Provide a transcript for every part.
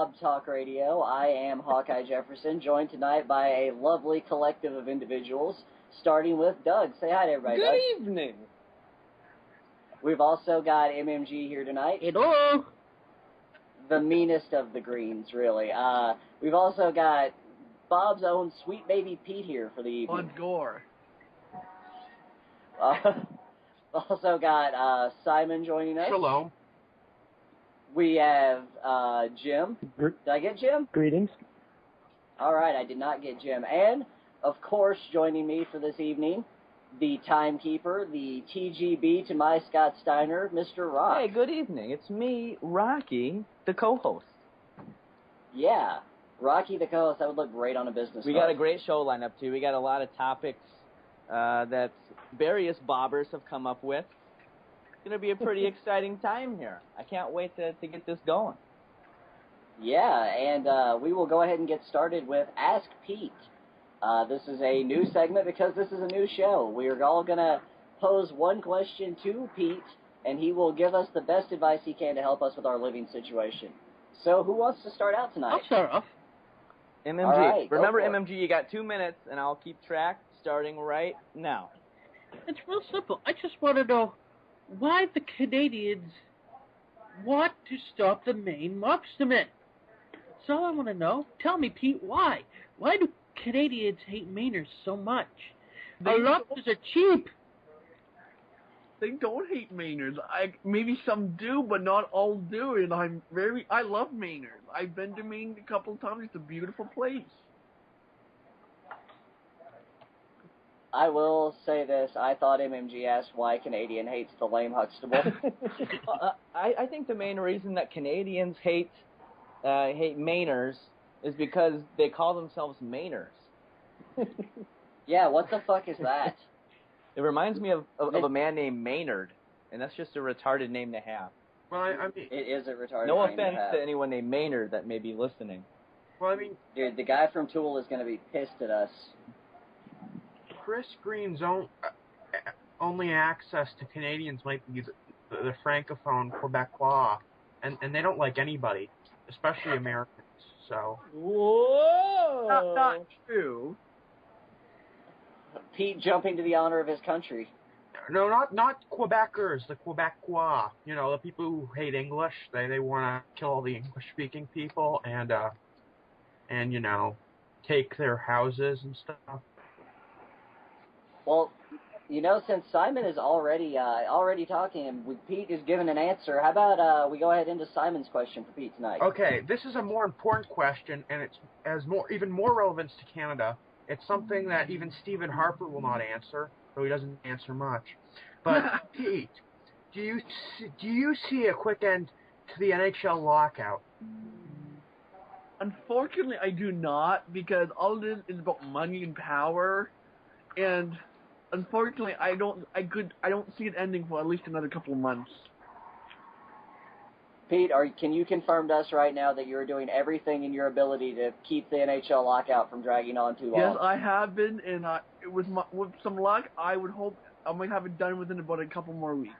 Bob Talk Radio. I am Hawkeye Jefferson, joined tonight by a lovely collective of individuals, starting with Doug. Say hi to everybody, Doug. Good evening. We've also got MMG here tonight. Hello. The meanest of the greens, really. We've also got Bob's own sweet baby Pete here for the evening. On Gore. Also got Simon joining us. Shalom. We have Jim. Did I get Jim? Greetings. All right, I did not get Jim. And, of course, joining me for this evening, the timekeeper, the TGB to my Scott Steiner, Mr. Rock. Hey, good evening. It's me, Rocky, the co-host. Yeah, Rocky the co-host. That would look great on a business We card. got a great show lineup, too. We got a lot of topics that various bobbers have come up with. It's going to be a pretty exciting time here. I can't wait to get this going. Yeah, and we will go ahead and get started with Ask Pete. This is a new segment because this is a new show. We're all going to pose one question to Pete, and he will give us the best advice he can to help us with our living situation. So who wants to start out tonight? I'll start off. MMG. All right, Remember, go for MMG, you got 2 minutes, and I'll keep track starting right now. It's real simple. I just want to know why the Canadians want to stop the Maine lobstermen. That's all I want to know. Tell me, Pete, why? Why do Canadians hate Mainers so much? Our lobsters are cheap. They don't hate Mainers. Maybe some do, but not all do. And I love Mainers. I've been to Maine a couple times. It's a beautiful place. I will say this. I thought MMG asked why Canadian hates the lame Huxtable. I think the main reason that Canadians hate Mainers is because they call themselves Mainers. Yeah, what the fuck is that? It reminds me of a man named Maynard, and that's just a retarded name to have. Well, I mean, It is a retarded No name to offense have. to anyone named Maynard that may be listening. well, I mean, Dude, the guy from Tool is going to be pissed at us. Chris Green's only access to Canadians might be the francophone Quebecois, and they don't like anybody, especially Americans. So Whoa! not true. Pete jumping to the honor of his country. no, not Quebecers, the Quebecois. You know, the people who hate English. They want to kill all the English-speaking people and you know, take their houses and stuff. Well, you know, since Simon is already talking and Pete is giving an answer, how about we go ahead into Simon's question for Pete tonight? Okay, this is a more important question, and it has even more relevance to Canada. It's something that even Stephen Harper will not answer, though he doesn't answer much. But Pete, do you see a quick end to the NHL lockout? Unfortunately, I do not, because all it is about money and power, and unfortunately, I don't see it ending for at least another couple of months. Pete, can you confirm to us right now that you're doing everything in your ability to keep the NHL lockout from dragging on too long? Yes, I have been, and with some luck, I would hope I might have it done within about a couple more weeks.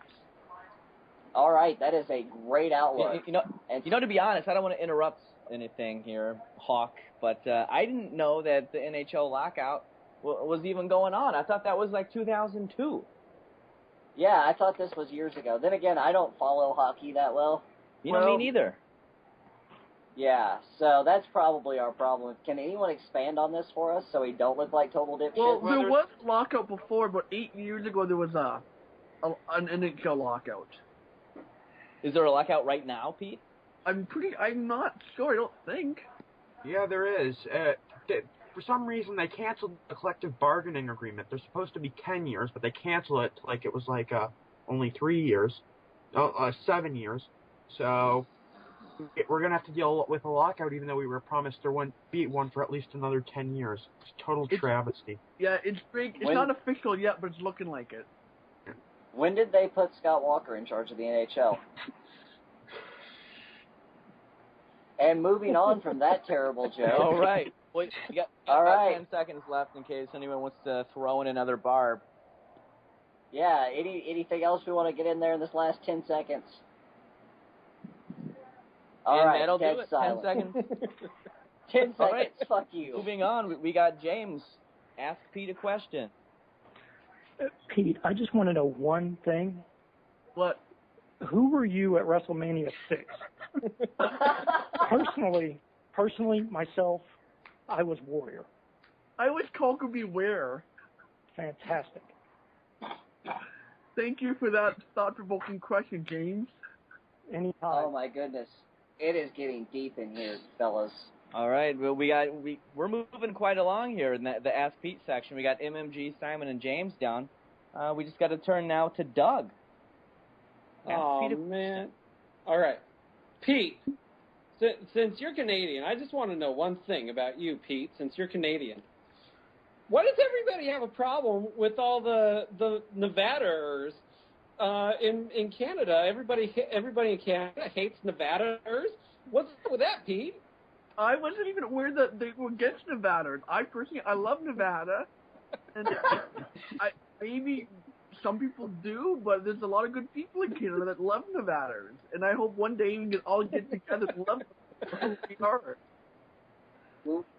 All right, that is a great outlook. You know, to be honest, I don't want to interrupt anything here, Hawk, but I didn't know that the NHL lockout was even going on. I thought that was like 2002. Yeah, I thought this was years ago. Then again, I don't follow hockey that well. You know, me neither. Yeah, so that's probably our problem. Can anyone expand on this for us so we don't look like total dipshits? Well, there was a lockout before, but 8 years ago there was an NHL lockout. Is there a lockout right now, Pete? I'm not sure, I don't think. Yeah, there is. For some reason, they canceled the collective bargaining agreement. They're supposed to be 10 years, but they canceled it like it was only 3 years. 7 years. So we're going to have to deal with a lockout, even though we were promised there wouldn't be one for at least another 10 years. It's total travesty. Yeah, it's big. It's not official yet, but it's looking like it. When did they put Scott Walker in charge of the NHL? And moving on from that terrible joke. All right. Well, you got All about right. 10 seconds left in case anyone wants to throw in another barb. Yeah, anything else we want to get in there in this last 10 seconds? All and right, that'll dead do it. silent. 10 seconds. 10 seconds. All right. Fuck you. Moving on, we got James. Ask Pete a question. Pete, I just want to know one thing. What? Who were you at WrestleMania 6? Personally, myself, I was Warrior. I was Conquer Beware. Fantastic. Thank you for that thought-provoking question, James. Anytime. Oh my goodness. It is getting deep in here, fellas. All right, well, we're moving quite along here in the Ask Pete section. We got MMG, Simon, and James down. We just got to turn now to Doug. Oh, man. All right. Pete, since you're Canadian, I just want to know one thing about you, Pete, since you're Canadian. Why does everybody have a problem with all the Nevaders in Canada? Everybody in Canada hates Nevaders. What's up with that, Pete? I wasn't even aware that they were against Nevada. I love Nevada, and maybe some people do, but there's a lot of good people in Canada that love Nevaders, and I hope one day we can all get together and love them. We are.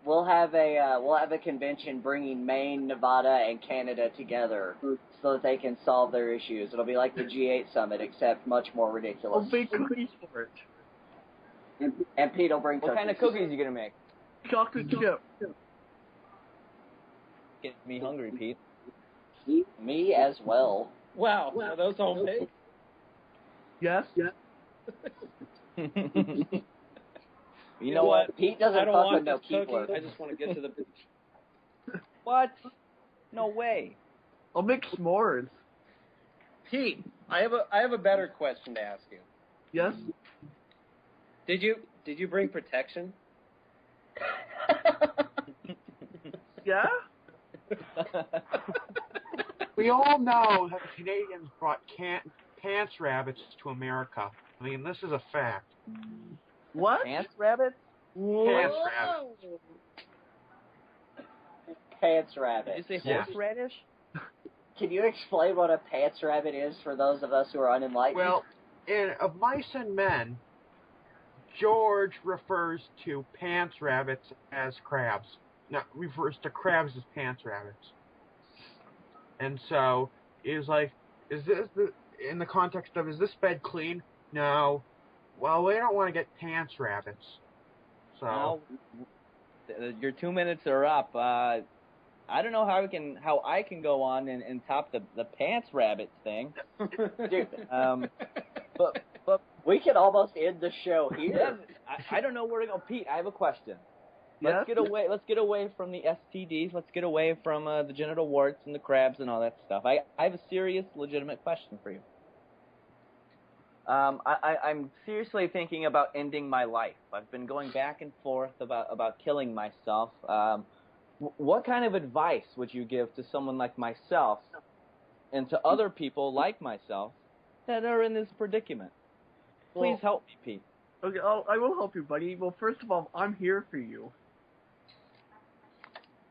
We'll have a convention bringing Maine, Nevada, and Canada together so that they can solve their issues. It'll be like the G8 summit, except much more ridiculous. I'll bake cookies for it. And Pete will bring What kind of cookies are you going to make? Chocolate chip. Get me hungry, Pete. Me as well. Wow, are those homemade? Yes. You know what? Pete doesn't I don't fuck with want no this cookie. Keebler. I just want to get to the beach. What? No way. I'll make s'mores. Pete, I have a better question to ask you. Yes. Did you bring protection? Yeah. We all know that the Canadians brought pants rabbits to America. I mean, this is a fact. What? Pants rabbits? Pants rabbits. Pants rabbit. Did you say Yeah. horseradish? Can you explain what a pants rabbit is for those of us who are unenlightened? Well, in Of Mice and Men, George refers to pants rabbits as crabs. No, refers to crabs as pants rabbits. And so, it was like, is this in the context of, is this bed clean? No. Well, we don't want to get pants rabbits. So. Now, your 2 minutes are up. I don't know how I can go on and top the pants rabbit thing. Dude, But we could almost end the show here. I don't know where to go. Pete, I have a question. Yes? Let's get away from the STDs. Let's get away from the genital warts and the crabs and all that stuff. I have a serious, legitimate question for you. I'm seriously thinking about ending my life. I've been going back and forth about killing myself. What kind of advice would you give to someone like myself and to other people like myself that are in this predicament? Please help me, Pete. Okay, I will help you, buddy. Well, first of all, I'm here for you.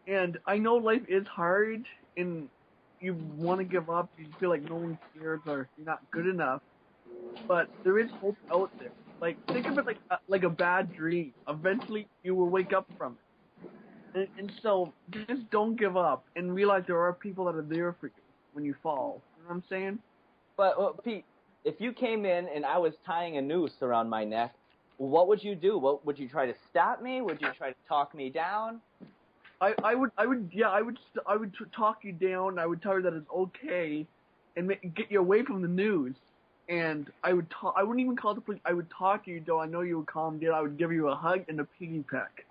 And I know life is hard, and you want to give up, you feel like no one cares, or you're not good enough. But there is hope out there. Like, think of it like a bad dream. Eventually, you will wake up from it. And so, just don't give up, and realize there are people that are there for you when you fall. You know what I'm saying? But, Pete, if you came in and I was tying a noose around my neck, what would you do? Would you try to stop me? Would you try to talk me down? I would talk you down. I would tell you that it's okay, and get you away from the news. And I wouldn't even call the police. I would talk to you, though. I know you would calm down. I would give you a hug and a piggy peck.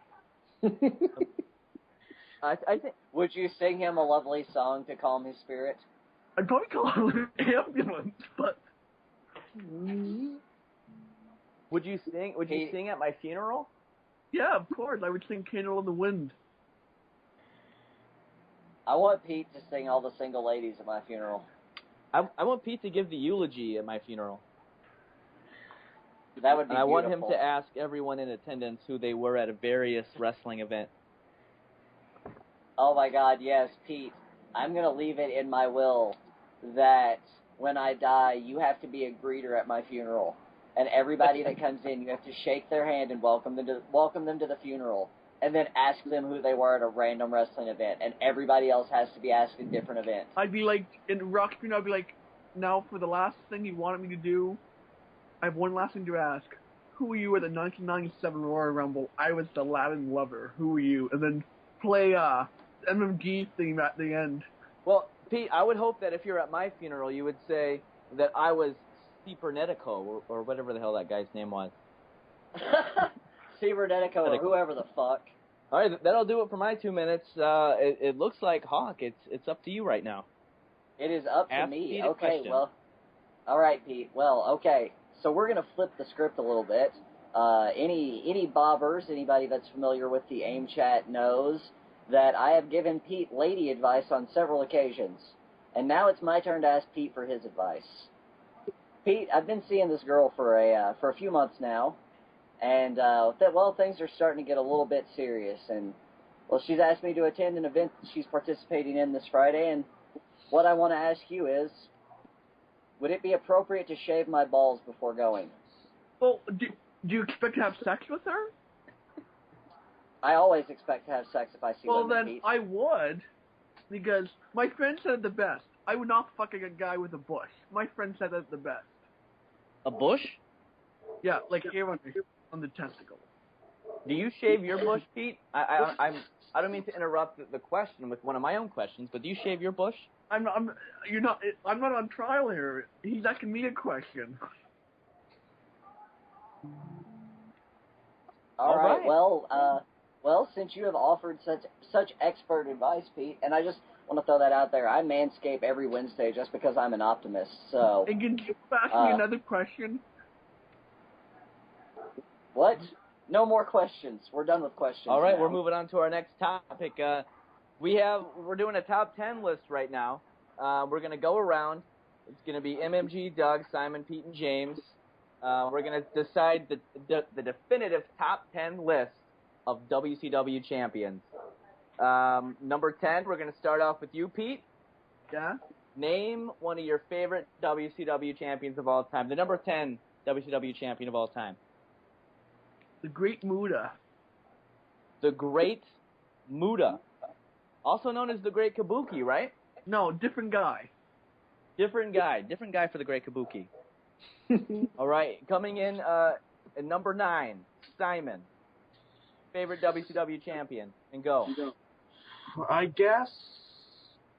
I think. Would you sing him a lovely song to calm his spirit? I'd probably call an ambulance, but Would you sing? Would you sing at my funeral? yeah, of course. I would sing "Candle in the Wind." I want Pete to sing all the single ladies at my funeral. I want Pete to give the eulogy at my funeral. That would be And I want him beautiful. to ask everyone in attendance who they were at a various wrestling event. Oh my God, yes, Pete. I'm going to leave it in my will that when I die, you have to be a greeter at my funeral. and everybody that comes in, you have to shake their hand and welcome them to the funeral, and then ask them who they were at a random wrestling event, and everybody else has to be asked in different events. I'd be like, in Rock's funeral, I'd be like, now for the last thing you wanted me to do, I have one last thing to ask. Who were you at the 1997 Royal Rumble? I was the Latin lover. Who were you? And then play MMG theme at the end. Well, Pete, I would hope that if you're at my funeral, you would say that I was Cibernetico, or whatever the hell that guy's name was. Cibernetico, or whoever the fuck. All right, that'll do it for my 2 minutes. It looks like, Hawk, it's up to you right now. It is up to Ask me. Pete a Okay, question. well, all right, Pete. Well, okay. So we're going to flip the script a little bit. Any bobbers, anybody that's familiar with the AIM chat knows that I have given Pete lady advice on several occasions. And now it's my turn to ask Pete for his advice. Pete, I've been seeing this girl for a few months now, and things are starting to get a little bit serious. And well, she's asked me to attend an event that she's participating in this Friday, and what I want to ask you is, would it be appropriate to shave my balls before going? Well, do you expect to have sex with her? I always expect to have sex if I see Well, women, then Pete. I would, because my friend said it the best. I would not fuck a guy with a bush. My friend said it the best. A bush? Yeah, like here on the testicle. Do you shave your bush, Pete? I don't mean to interrupt the question with one of my own questions, but do you shave your bush? I'm not on trial here. He's asking me a question. All right. right. Well, since you have offered such expert advice, Pete, and I just want to throw that out there, I manscape every Wednesday just because I'm an optimist. So. And can you ask me another question? What? No more questions. We're done with questions. All right, now. we're moving on to our next topic. We're doing a top 10 list right now. We're going to go around. It's going to be MMG, Doug, Simon, Pete, and James. We're going to decide the definitive top 10 list of WCW champions. Number 10, we're going to start off with you, Pete. Yeah? Name one of your favorite WCW champions of all time. The number 10 WCW champion of all time. The Great Muta. The Great Muta. Also known as the Great Kabuki, right? No, different guy. Different guy for the Great Kabuki. All right, coming in at number 9, Simon. Favorite WCW champion, and go. I guess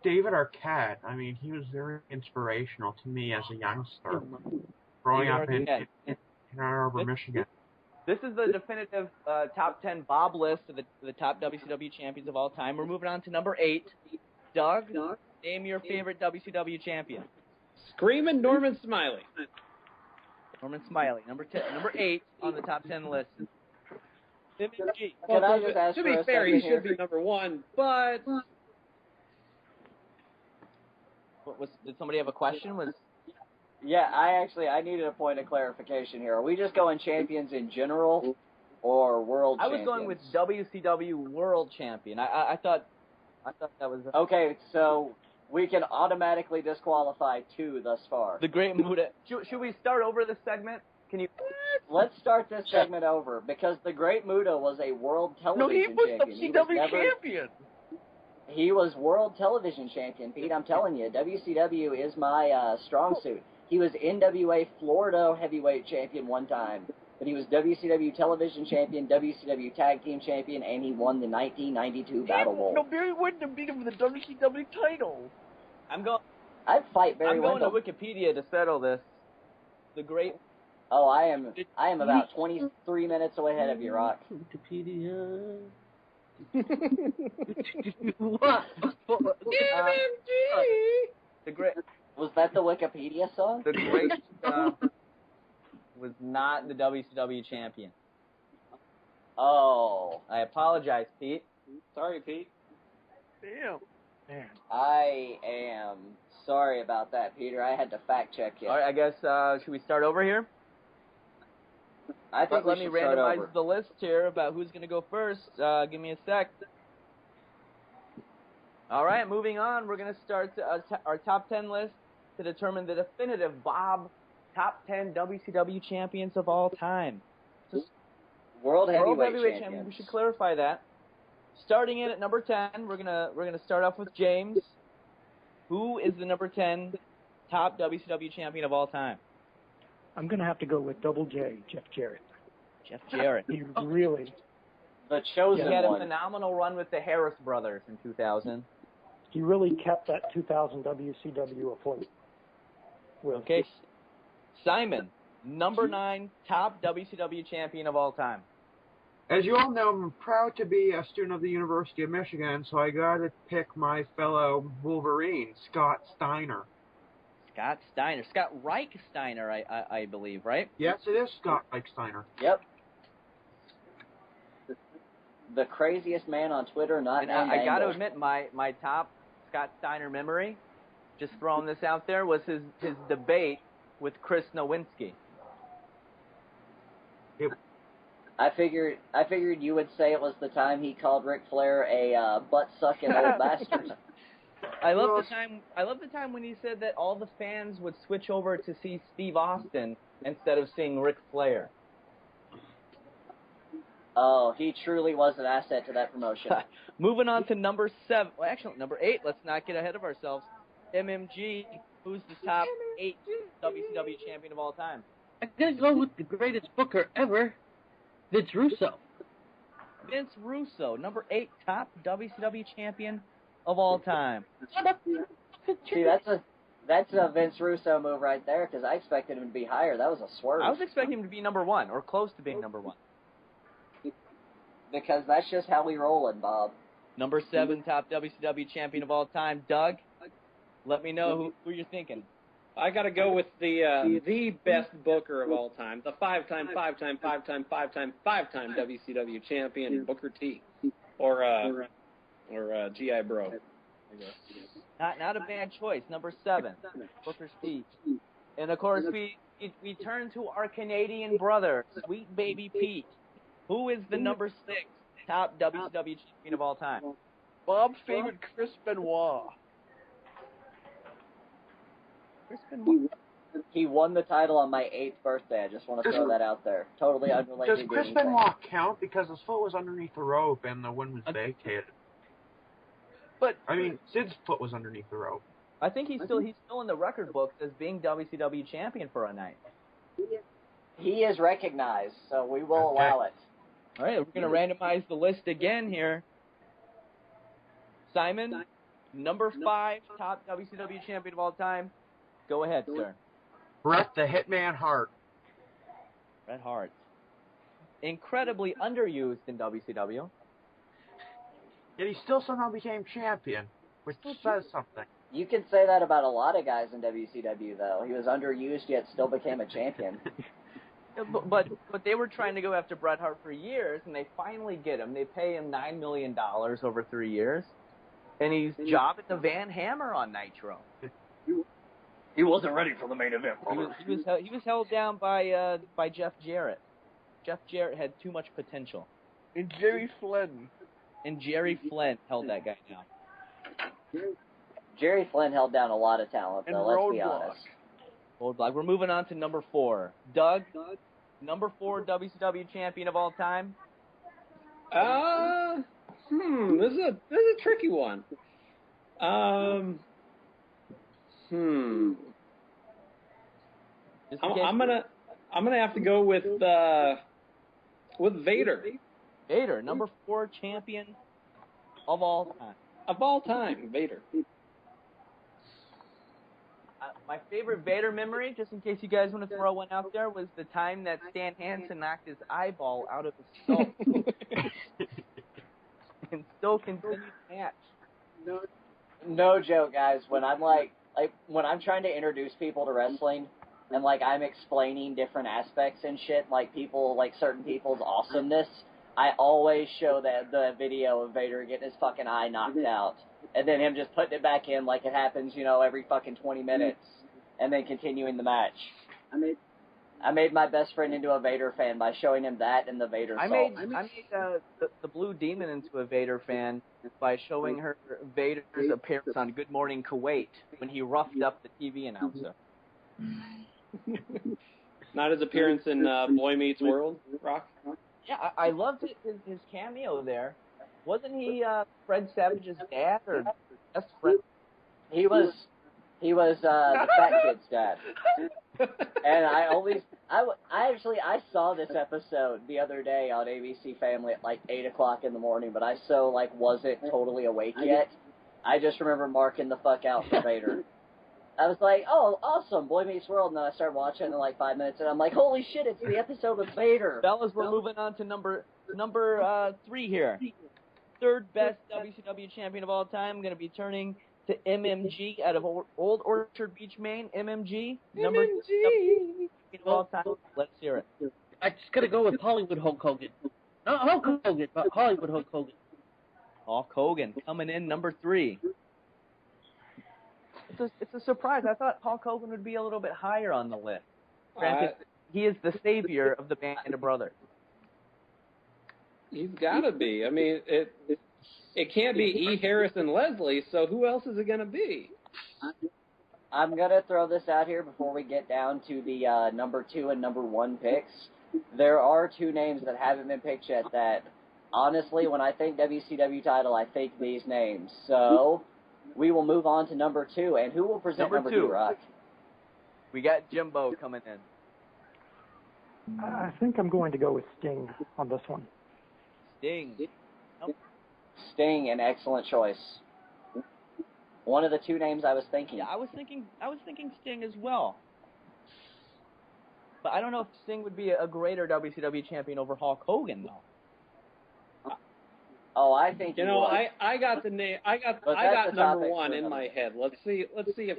David Arquette. I mean, he was very inspirational to me as a youngster, growing up in Ann Arbor, Michigan. This is the definitive top 10 Bob list of the top WCW champions of all time. We're moving on to number 8. Doug, name your favorite WCW champion. Screaming Norman Smiley. Norman Smiley, number 8 on the top 10 list. MMG. Can I just ask to for be a fair, second he here? should be number 1, but Did somebody have a question? Yeah, I needed a point of clarification here. Are we just going champions in general, or world I champions? was going with WCW World Champion. I thought that was Okay, so we can automatically disqualify 2 thus far. the Great Muta. Should we start over this segment? Can you? Let's start this segment over, because the Great Muta was a world No, television he was champion. WCW champion. He was world television champion, Pete. I'm telling you, WCW is my strong suit. He was NWA Florida heavyweight champion one time, but he was WCW television champion, WCW tag team champion, and he won the 1992 Battle Bowl. No, Barry Windham beat him for the WCW title. I'd fight Barry I'm going Windham. to Wikipedia to settle this. The Great. Oh, I am about 23 minutes away ahead of you, Rock. Wikipedia. What? The Great. Was that the Wikipedia song? The Great was not the WCW champion. Oh, I apologize, Pete. sorry, Pete. Damn. Man. I am sorry about that, Peter. I had to fact check you. All right, I guess should we start over here? I think Let we me should start randomize over. the list here about who's going to go first. Give me a sec. All right, moving on. We're going to start our top 10 list to determine the definitive Bob top 10 WCW champions of all time. World World Heavyweight Heavyweight Champions. Champion. We should clarify that. Starting in at number 10, we're gonna start off with James. Who is the number 10 top WCW champion of all time? I'm going to have to go with Double J, Jeff Jarrett. Jeff Jarrett. He really, The He chosen had a one. phenomenal run with the Harris brothers in 2000. he really kept that 2000 WCW afloat. With Okay. Simon, number 9 top WCW champion of all time. As you all know, I'm proud to be a student of the University of Michigan, so I got to pick my fellow Wolverine, Scott Steiner. Scott Steiner. Scott Reich Steiner, I believe, right? Yes, it is Scott Mike Steiner. Yep. The craziest man on Twitter, not And named I got to Angle. admit, my top Scott Steiner memory, just throwing this out there, was his debate with Chris Nowinski. I figured you would say it was the time he called Ric Flair a butt-sucking old bastard. I love the time when he said that all the fans would switch over to see Steve Austin instead of seeing Ric Flair. Oh, he truly was an asset to that promotion. Moving on to number 7. Well, actually, number 8. Let's not get ahead of ourselves. MMG, who's the top 8 WCW champion of all time? I'm going to go with the greatest booker ever, Vince Russo. Vince Russo, number 8 top WCW champion of all time. See, that's a Vince Russo move right there, because I expected him to be higher. That was a swerve. I was expecting him to be number 1 or close to being number 1. Because that's just how we rollin', Bob. Number 7 top WCW champion of all time, Doug. Let me know who you're thinking. I got to go with the best booker of all time, the five-time WCW champion, Booker T, or GI Bro. Not a bad choice. Number 7, Booker T. And of course, we turn to our Canadian brother, Sweet Baby Pete. Who is the number 6 top WCW champion of all time? Bob's favorite, Chris Benoit. Chris Benoit. He won the title on my 8th birthday. I just want to throw that out there. Totally unrelated Does to Chris anything. Benoit count because his foot was underneath the rope and the win was vacated? But I mean, Sid's foot was underneath the rope. I think he's still in the record books as being WCW champion for a night. He is recognized, so we will allow it. All right, we're going to randomize the list again here. Simon, number 5 top WCW champion of all time. Go ahead, sir. Bret the Hitman Hart. Bret Hart. Incredibly underused in WCW. Yet he still somehow became champion, which says something. You can say that about a lot of guys in WCW, though. He was underused, yet still became a champion. But they were trying to go after Bret Hart for years, and they finally get him. They pay him $9 million over 3 years, and he's jobbing the Van Hammer on Nitro. He wasn't ready for the main event. He was held down by Jeff Jarrett. Jeff Jarrett had too much potential. And Jerry Flynn. And Jerry Flynn held that guy down. Jerry Flynn held down a lot of talent, And though, let's be Roadblock. honest. Roadblock. We're moving on to number 4. Doug, number 4 WCW champion of all time. This is a tricky one. I'm gonna have to go with Vader. Vader, number 4 champion of all time. Of all time, Vader. My favorite Vader memory, just in case you guys want to throw one out there, was the time that Stan Hansen knocked his eyeball out of his skull. And still continued the match. No joke, guys. When I'm when I'm trying to introduce people to wrestling, and I'm explaining different aspects and shit, certain people's awesomeness, I always show the video of Vader getting his fucking eye knocked out, and then him just putting it back in like it happens, every fucking 20 minutes, and then continuing the match. I made my best friend into a Vader fan by showing him that and the Vader salt. I made the Blue Demon into a Vader fan by showing her Vader's appearance on Good Morning Kuwait when he roughed up the TV announcer. Not his appearance in Boy Meets World, Rock? Yeah, I loved his cameo there. Wasn't he Fred Savage's dad or best friend? He was the fat kid's dad. And I saw this episode the other day on ABC Family at like 8 o'clock in the morning, but I wasn't totally awake yet. I just remember marking the fuck out for Vader. I was like, oh, awesome, Boy Meets World, and then I started watching in like 5 minutes, and I'm like, holy shit, it's the episode with Vader. Fellas, we're moving on to number 3 here. Third best WCW champion of all time, going to be turning to MMG out of Old Orchard Beach, Maine. MMG, number 2 champion of all time. Let's hear it. I just got to go with Hollywood Hulk Hogan. Not Hulk Hogan, but Hollywood Hulk Hogan. Hulk Hogan coming in number 3. It's a surprise. I thought Hulk Hogan would be a little bit higher on the list. Granted, he is the savior of the Band of Brothers. He's got to be. I mean, it can't be E. Harris and Leslie, so who else is it going to be? I'm going to throw this out here before we get down to the number 2 and number 1 picks. There are 2 names that haven't been picked yet that, honestly, when I think WCW title, I think these names. So we will move on to number 2. And who will present number 2, Rock? We got Jimbo coming in. I think I'm going to go with Sting on this one. Sting. Nope. Sting, an excellent choice. One of the 2 names I was thinking. Yeah, I was thinking Sting as well. But I don't know if Sting would be a greater WCW champion over Hulk Hogan, though. Oh, I think you know. I got the name. I got number 1 in my head. Let's see if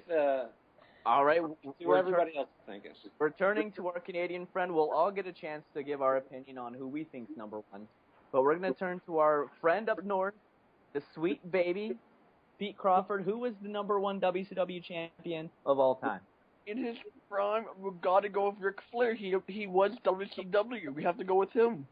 all right, see what everybody else is thinking. Returning to our Canadian friend, we'll all get a chance to give our opinion on who we think's number 1. But we're going to turn to our friend up north, the sweet baby, Pete Crawford, who was the number 1 WCW champion of all time. In his prime, we've got to go with Ric Flair. He was WCW. We have to go with him.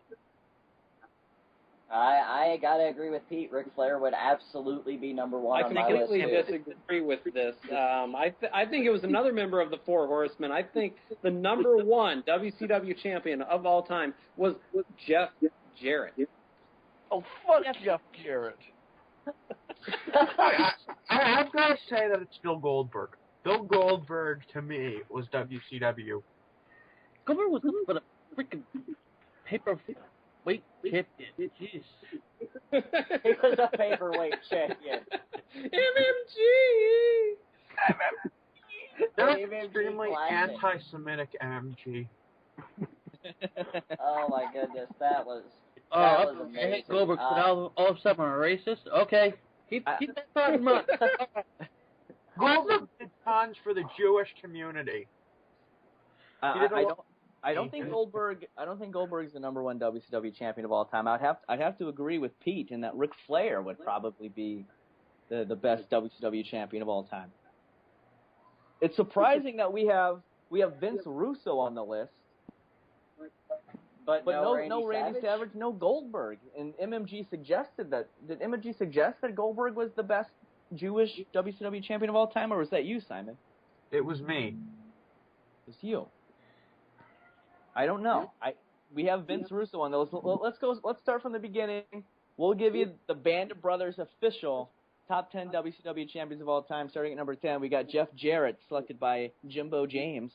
I gotta agree with Pete. Ric Flair would absolutely be number 1 on my list. I completely disagree with this. I think it was another member of the Four Horsemen. I think the number 1 WCW champion of all time was Jeff Jarrett. Oh, fuck Jeff Jarrett. I've got to say that it's Bill Goldberg. Bill Goldberg, to me, was WCW. Goldberg was nothing but a freaking paperweight champion. Jeez. He was a paperweight champion. MMG! That's extremely anti-Semitic MMG. Oh my goodness, that was amazing. I hate Goldberg, but all of a sudden I'm a racist? Okay. Keep that thought in mind. Goldberg did tons for the Jewish community. I don't think Goldberg's the number 1 WCW champion of all time. I'd have to agree with Pete in that Ric Flair would probably be the best WCW champion of all time. It's surprising that we have Vince Russo on the list, but no Randy Savage, no Goldberg. And MMG suggested that. Did MMG suggest that Goldberg was the best Jewish WCW champion of all time, or was that you, Simon? It was me. It was you. I don't know. We have Vince Russo on those. Let's start from the beginning. We'll give you the Band of Brothers official top 10 WCW champions of all time. Starting at number 10, we got Jeff Jarrett, selected by Jimbo James.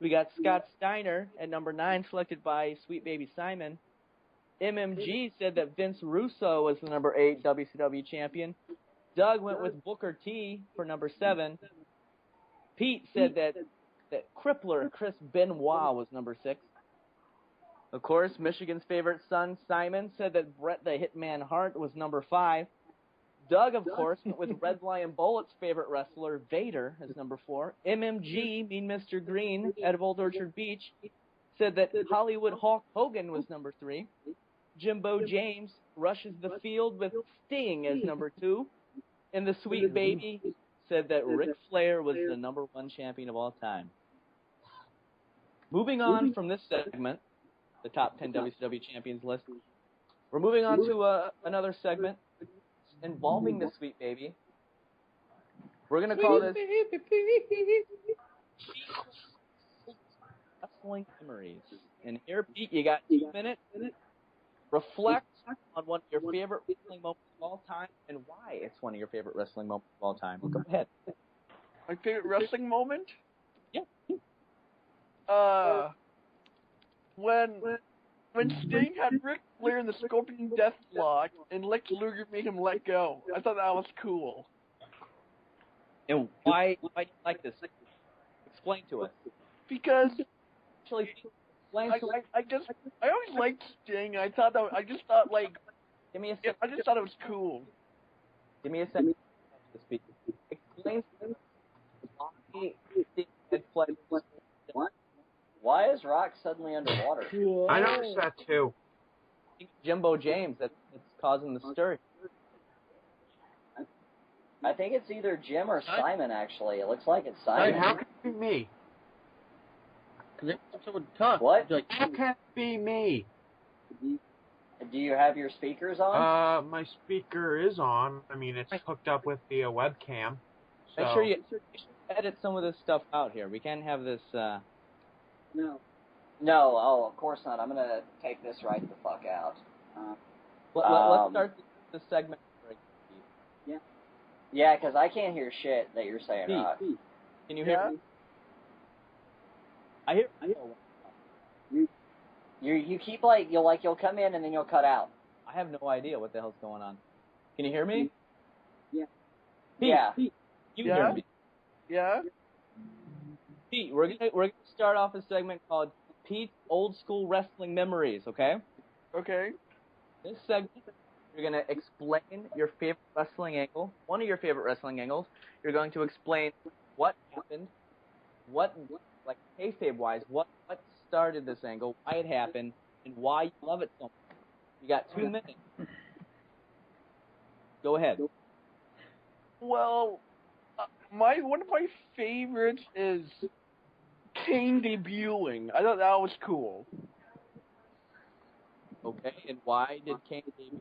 We got Scott Steiner at number 9, selected by Sweet Baby Simon. MMG said that Vince Russo was the number 8 WCW champion. Doug went with Booker T for number 7. Pete said that Crippler Chris Benoit was number 6. Of course, Michigan's favorite son, Simon, said that Bret the Hitman Hart was number 5. Doug, of course, went with Red Lion Bullet's favorite wrestler, Vader, as number 4. MMG, Mean Mr. Green, out of Old Orchard Beach, said that Hollywood Hulk Hogan was number 3. Jimbo James rushes the field with Sting as number 2. And the Sweet Baby said that Ric Flair was the number 1 champion of all time. Moving on from this segment, the top 10 WCW champions list, we're moving on to another segment involving the Sweet Baby. We're going to call this wrestling memories. And here, Pete, you got 2 minutes. Reflect on one of your favorite wrestling moments of all time and why it's one of your favorite wrestling moments of all time. Go ahead. My favorite wrestling moment? Yeah. When Sting had Ric Flair in the Scorpion Death Lock and Lex Luger made him let go. I thought that was cool. And why do you like this? Explain to us. Because Actually, explain to us. I always liked Sting. I just thought like Give me a I second. just thought it was cool. Give me a second to speak. Explain to us why Sting had fled. Why is Rock suddenly underwater? I noticed that too. Jimbo James that's causing the stir. I think it's either Jim or Simon, actually. It looks like it's And Simon. how can it be me? Because someone talk. What? Like, How can it be me? Do you have your speakers on? My speaker is on. I mean, it's hooked up with the webcam. So. Make sure you edit some of this stuff out here. We can't have this. No, oh, of course not. I'm going to take this right the fuck out. Let's start the segment. Yeah, because I can't hear shit that you're saying, Pete, Rock. Can you hear me? I hear. You keep you'll come in and then you'll cut out. I have no idea what the hell's going on. Can you hear me? Yeah. Pete, Yeah. Pete, you Yeah? hear me? Yeah? Pete, we're gonna start off a segment called Pete's Old School Wrestling Memories. Okay. Okay. This segment, you're going to explain your favorite wrestling angle, one of your favorite wrestling angles. You're going to explain what happened, like kayfabe-wise, what started this angle, why it happened, and why you love it so much. You got 2 minutes. Go ahead. Well, one of my favorites is Kane debuting. I thought that was cool. Okay, and why did Kane debut?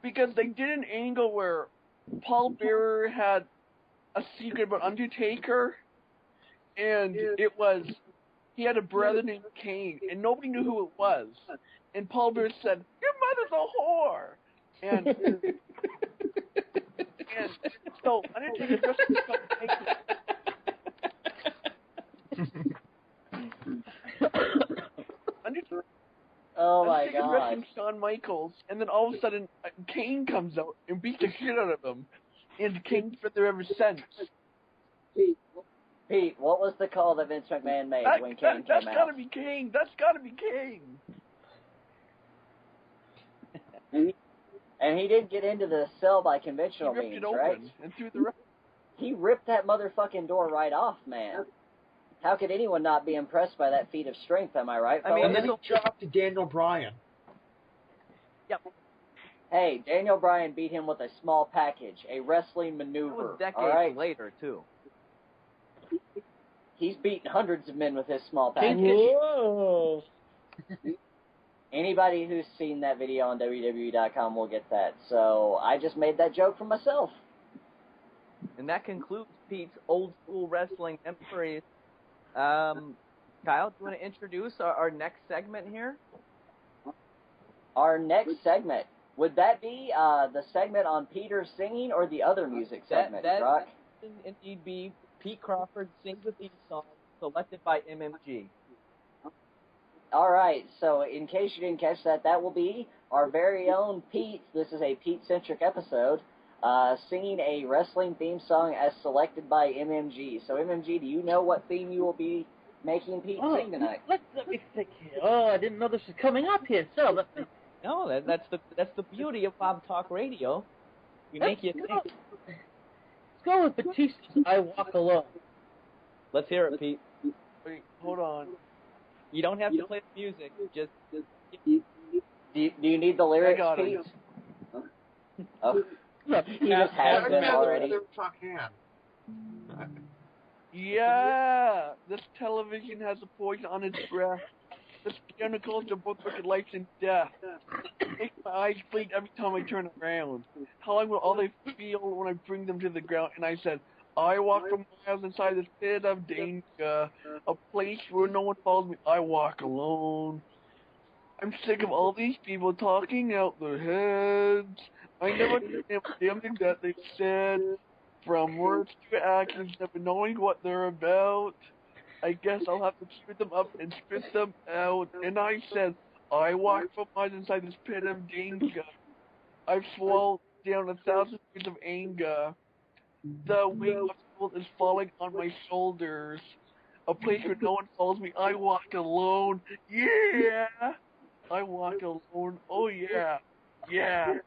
Because they did an angle where Paul Bearer had a secret about Undertaker, and he had a brother named Kane, and nobody knew who it was. And Paul Bearer said, "Your mother's a whore," and so Undertaker just Oh my Undertaker god. wrestling Shawn Michaels, and then all of a sudden Kane comes out and beats the shit out of him, and Kane's been there ever since. Pete, what was the call that Vince McMahon made when Kane came That's out? gotta be Kane. That's gotta be Kane. And he didn't get into the cell by He conventional ripped means, it open right? and threw the. He ripped that motherfucking door right off, man. How could anyone not be impressed by that feat of strength, am I right, I mean, fellas? And then he dropped to Daniel Bryan. Yep. Hey, Daniel Bryan beat him with a small package, a wrestling That maneuver, was decades all right? later, too. He's beaten hundreds of men with his small package. whoa. Anybody who's seen that video on WWE.com will get that. So I just made that joke for myself. And that concludes Pete's Old School Wrestling Memories. Kyle, do you want to introduce our next segment here? Our next segment, would that be the segment on Peter singing or the other music segment, Rock? That would indeed be Pete Crawford sings a theme song selected by MMG. All right, so in case you didn't catch that, that will be our very own Pete. This is a Pete-centric episode, singing a wrestling theme song as selected by MMG. So, MMG, do you know what theme you will be making Pete sing tonight? Let me think here. Oh, I didn't know this was coming up here. So let me. No, that's the beauty of Bob Talk Radio. We make you think. Let's go with Batista's "I Walk Alone." Let's hear it, Pete. Wait, hold on. You don't have to play the music. Just Do you need the lyrics, I got Pete? it. Oh, Look, he just has them already. Yeah, this television has a poison on its breath. This chemicals are both wicked life and death. Makes my eyes bleed every time I turn around. How long will all they feel when I bring them to the ground? And I said, I walk for miles inside this pit of danger, a place where no one follows me. I walk alone. I'm sick of all these people talking out their heads. I never understand the damn thing that they've said, from words to actions, never knowing what they're about. I guess I'll have to spit them up and spit them out. And I said, I walk for miles inside this pit of danger. I've swallowed down 1,000 years of anger. The weight of the world is falling on my shoulders. A place where no one follows me. I walk alone. Yeah! I walk alone. Oh yeah. Yeah.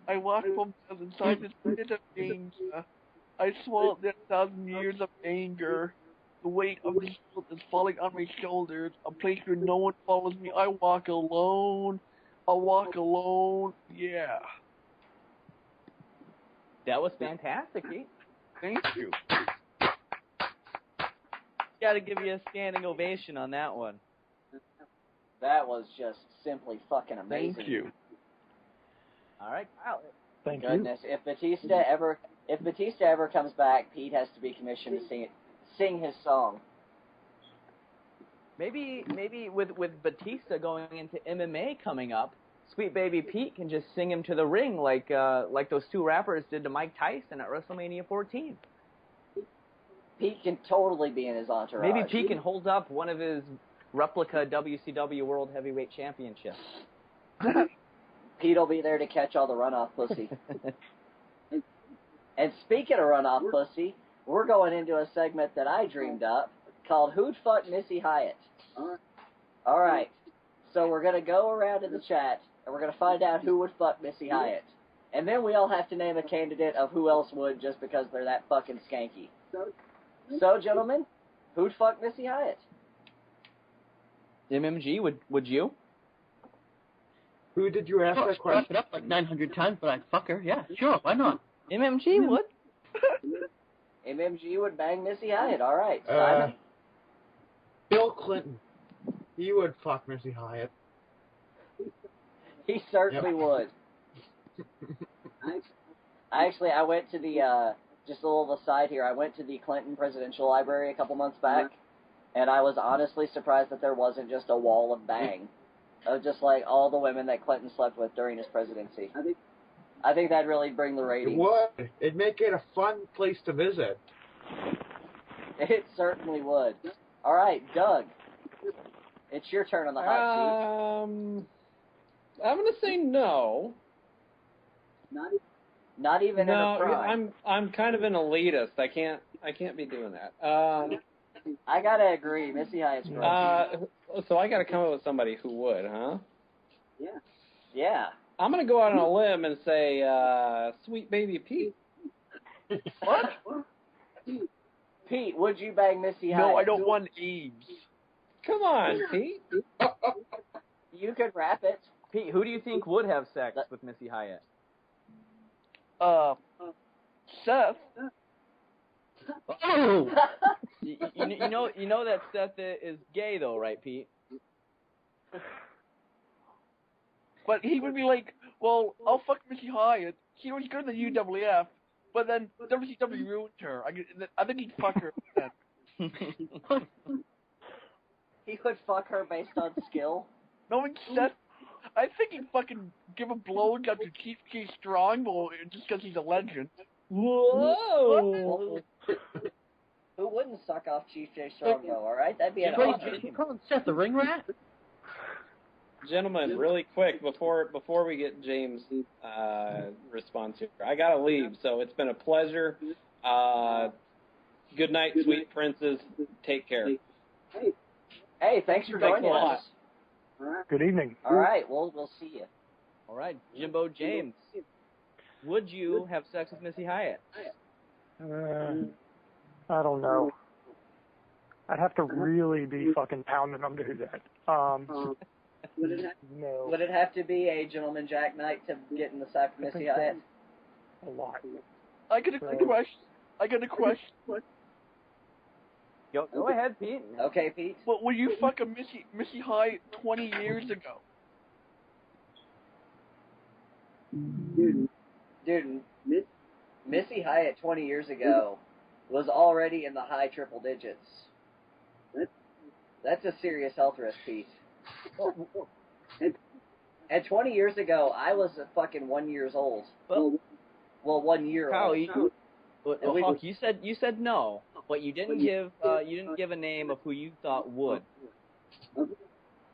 I walk for miles inside this pit of danger. I swallowed down 1,000 years of anger. The weight of this world is falling on my shoulders. A place where no one follows me. I walk alone. I walk alone. Yeah. That was fantastic, Pete. Thank you. Got to give you a standing ovation on that one. That was just simply fucking amazing. Thank you. All right, Kyle. Thank Goodness, if Batista ever comes back, Pete has to be commissioned to sing his song. Maybe with Batista going into MMA coming up, Sweet Baby Pete can just sing him to the ring like those two rappers did to Mike Tyson at WrestleMania 14. Pete can totally be in his entourage. Maybe Pete can hold up one of his replica WCW World Heavyweight Championships. Pete will be there to catch all the runoff pussy. And speaking of runoff pussy, we're going into a segment that I dreamed up called Who'd Fuck Missy Hyatt? All right. So we're going to go around in the chat, and we're going to find out who would fuck Missy Hyatt. And then we all have to name a candidate of who else would just because they're that fucking skanky. So, gentlemen, who'd fuck Missy Hyatt? MMG, would you? Who did you ask that Brought question? it up like 900 times, but I'd fuck her. Yeah, sure, why not? MMG would. MMG would bang Missy Hyatt. All right. Simon? Bill Clinton. He would fuck Missy Hyatt. He certainly would. I went to the, just a little aside here, I went to the Clinton Presidential Library a couple months back, and I was honestly surprised that there wasn't just a wall of bang of just like all the women that Clinton slept with during his presidency. I think that'd really bring the It ratings. would. It'd make it a fun place to visit. It certainly would. All right, Doug. It's your turn on the hot seat. I'm gonna say no. Not even in No, her prime. I'm kind of an elitist. I can't be doing that. I gotta agree. Missy Hyatt's great. So I gotta come up with somebody who would, huh? Yeah. I'm gonna go out on a limb and say, Sweet Baby Pete. What? Pete, would you bang Missy Hyatt? No, I don't want Eves. Come on, Pete. You could rap it. Pete, who do you think would have sex with Missy Hyatt? Seth. Oh! You know that Seth is gay though, right, Pete? But he would be like, well, I'll fuck Missy Hyatt. She was good in the UWF, but then WCW ruined her. I think he'd fuck her then. He would fuck her based on skill. Knowing Seth, I think he'd fucking give a blowjob to Chief Keith Strongbow just because he's a legend. Whoa! Who wouldn't suck off Chief J. Strongbow, all right? That'd be an honor. You calling Seth the ring rat? Gentlemen, really quick before we get James' response here, I gotta leave. So it's been a pleasure. Good night, sweet princes. Take care. Hey, thanks for Thanks a joining lot. us. Good evening. All right, we'll see you. All right, Jimbo James. Would you have sex with Missy Hyatt? I don't know. I'd have to really be fucking pounding them to do that. No. Would it have to be a gentleman jack night to get in the sack with Missy Hyatt? A lot. I got a question. Go ahead, Pete. Okay, Pete. But would you fuck a Missy Hyatt 20 years ago? Dude, Missy Hyatt 20 years ago was already in the high triple digits. That's a serious health risk, Pete. And 20 years ago, I was fucking 1 year old. Well, 1 year Kyle, old. Hawk, you said no, but you didn't give a name of who you thought would.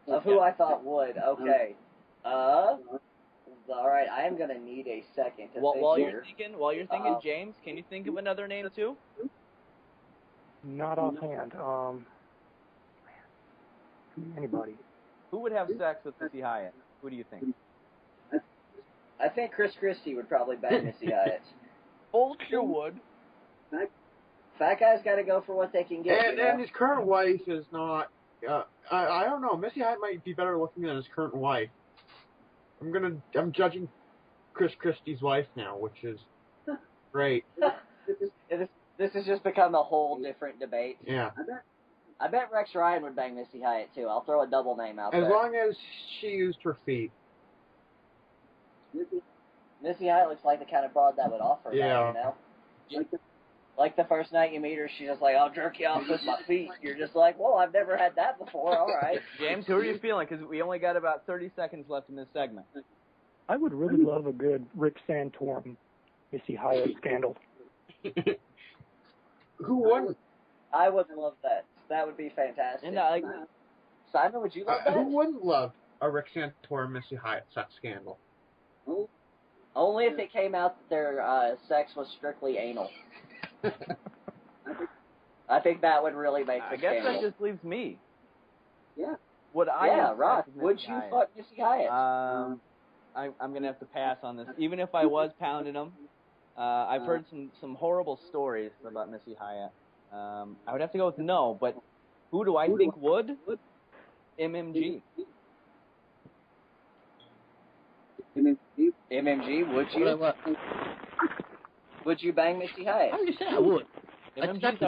Of who I thought would. Okay. All right. I am gonna need a second to think While here. you're thinking, James, can you think of another name too? Not offhand. Anybody. Who would have sex with Missy Hyatt? Who do you think? I think Chris Christie would probably bang Missy Hyatt. Vulture would. Fat guys got to go for what they can get. And his current wife is not. I don't know. Missy Hyatt might be better looking than his current wife. I'm judging Chris Christie's wife now, which is great. This has just become a whole different debate. Yeah. I bet Rex Ryan would bang Missy Hyatt too. I'll throw a double name out there. As long as she used her feet. Missy Hyatt looks like the kind of broad that would offer Yeah. that, you know? Like the first night you meet her, she's just like, I'll jerk you off with my feet. You're just like, well, I've never had that before. All right. James, who are you feeling? Because we only got about 30 seconds left in this segment. I would really love a good Rick Santorum, Missy Hyatt scandal. Who wouldn't? I would love that. That would be fantastic. And Simon, would you love that? Who wouldn't love a Rick Santorum Missy Hyatt sex scandal? Only if it came out that their sex was strictly anal. I think that would really make the I guess scandal. that just leaves me. Yeah. Would I? Yeah, have Rock. sex with Would Missy you Hyatt? fuck Missy Hyatt? I'm gonna have to pass on this. Even if I was pounding them, I've heard some horrible stories about Missy Hyatt. I would have to go with no, but who do I think would? MMG. MMG, would you? Would you bang Missy Hyatt? I said I would. MMG's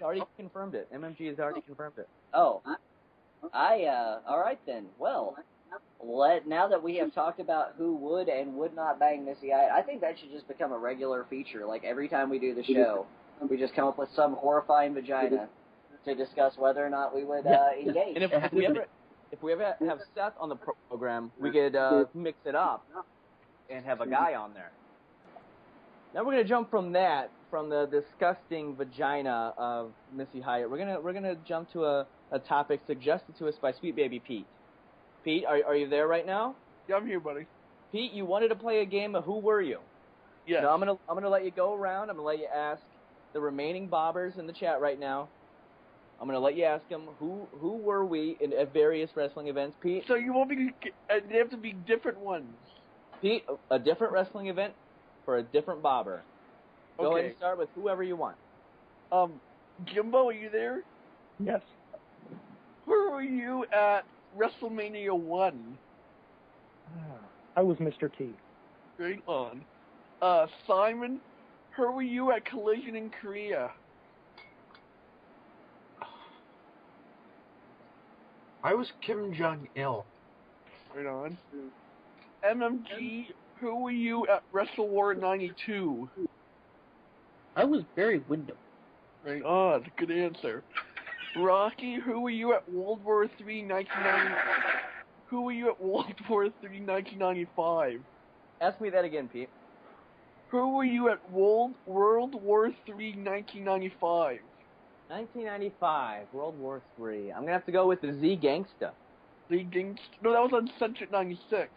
already confirmed it. MMG has already confirmed it. Oh. All right then. Well, now that we have talked about who would and would not bang Missy Hyatt, I think that should just become a regular feature. Like every time we do the show, we just come up with some horrifying vagina to discuss whether or not we would engage. And if we ever have Seth on the program, we could mix it up and have a guy on there. Now we're gonna jump from the disgusting vagina of Missy Hyatt. We're gonna jump to a topic suggested to us by Sweet Baby Pete. Pete, are you there right now? Yeah, I'm here, buddy. Pete, you wanted to play a game of Who Were You? Yeah. Now I'm gonna let you go around. I'm gonna let you ask the remaining bobbers in the chat right now. I'm gonna let you ask them who were we at various wrestling events. Pete. So you want me to? They have to be different ones. Pete, a different wrestling event for a different bobber. Go Okay. ahead and start with whoever you want. Jimbo, are you there? Yes. Where were you at WrestleMania 1? I was Mr. T. Right on. Simon, where were you at Collision in Korea? I was Kim Jong-il. Right on. MMG, who were you at Wrestle War 92? I was Barry Windham. Right on. Good answer. Rocky, who were you at World War III 1990? Who were you at World War III 1995? Ask me that again, Pete. Who were you at World War III 1995? 1995, World War III. I'm gonna have to go with the Z Gangsta. No, that was Uncensored 96.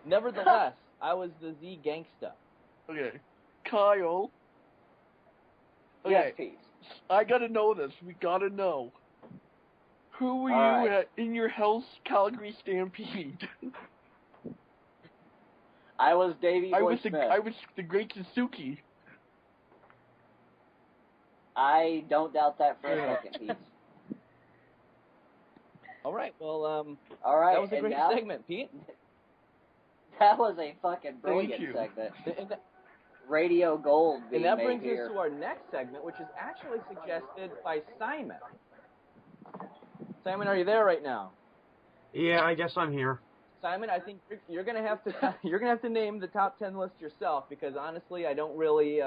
Nevertheless, I was the Z Gangsta. Okay. Kyle. Okay. Yes, Pete. I gotta know this. We gotta know. Who were All you right. at in your house Calgary Stampede? I was Davey Boy Smith. I was the Great Suzuki. I don't doubt that for a second, Pete. All right, well, All right, that was a and great now, segment, Pete. That was a fucking brilliant you. segment. And that, Radio Gold being and that made brings here. us to our next segment, which is actually suggested by Simon. Simon, are you there right now? Yeah, I guess I'm here. Simon, I think you're gonna have to name the top 10 list yourself because honestly, I don't really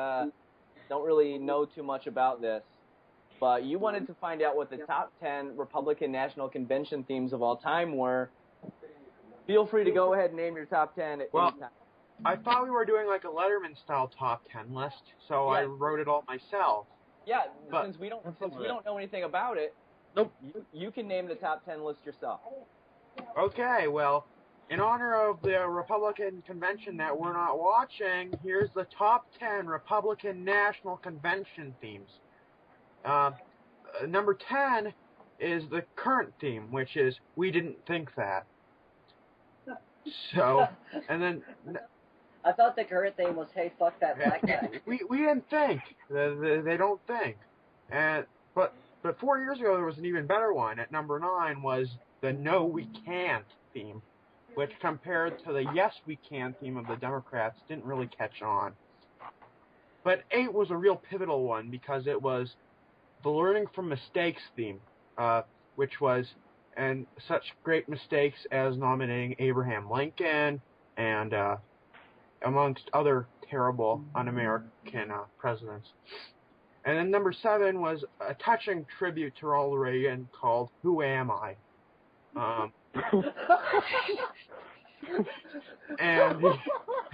don't really know too much about this, but you wanted to find out what the top 10 Republican National Convention themes of all time were. Feel free to go ahead and name your top 10 at any time. I thought we were doing like a Letterman-style top 10 list, so I wrote it all myself. Yeah, but since we don't know anything about it, nope. You can name the top 10 list yourself. Okay, well, in honor of the Republican convention that we're not watching, here's the top 10 Republican National Convention themes. Number 10 is the current theme, which is "We Didn't Think That." So, and then I thought the current theme was "Hey, fuck that black guy." we didn't think. They don't think. But 4 years ago there was an even better one. At number 9 was the "No, We Can't" theme, which compared to the "Yes, We Can" theme of the Democrats didn't really catch on. But 8 was a real pivotal one because it was the "Learning from Mistakes" theme, which was and such great mistakes as nominating Abraham Lincoln and amongst other terrible un-American presidents. And then number 7 was a touching tribute to Ronald Reagan called "Who Am I?" And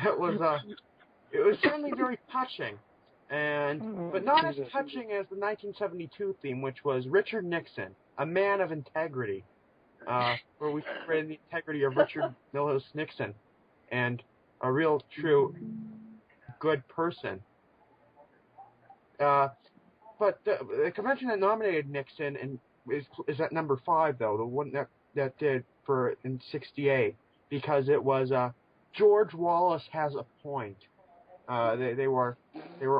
it was certainly very touching, but not as touching as the 1972 theme, which was Richard Nixon, a man of integrity, where we celebrated the integrity of Richard Milhous Nixon and a real, true, good person. But the convention that nominated Nixon is at number 5, though, the one that did in '68, because it was George Wallace Has a Point. They were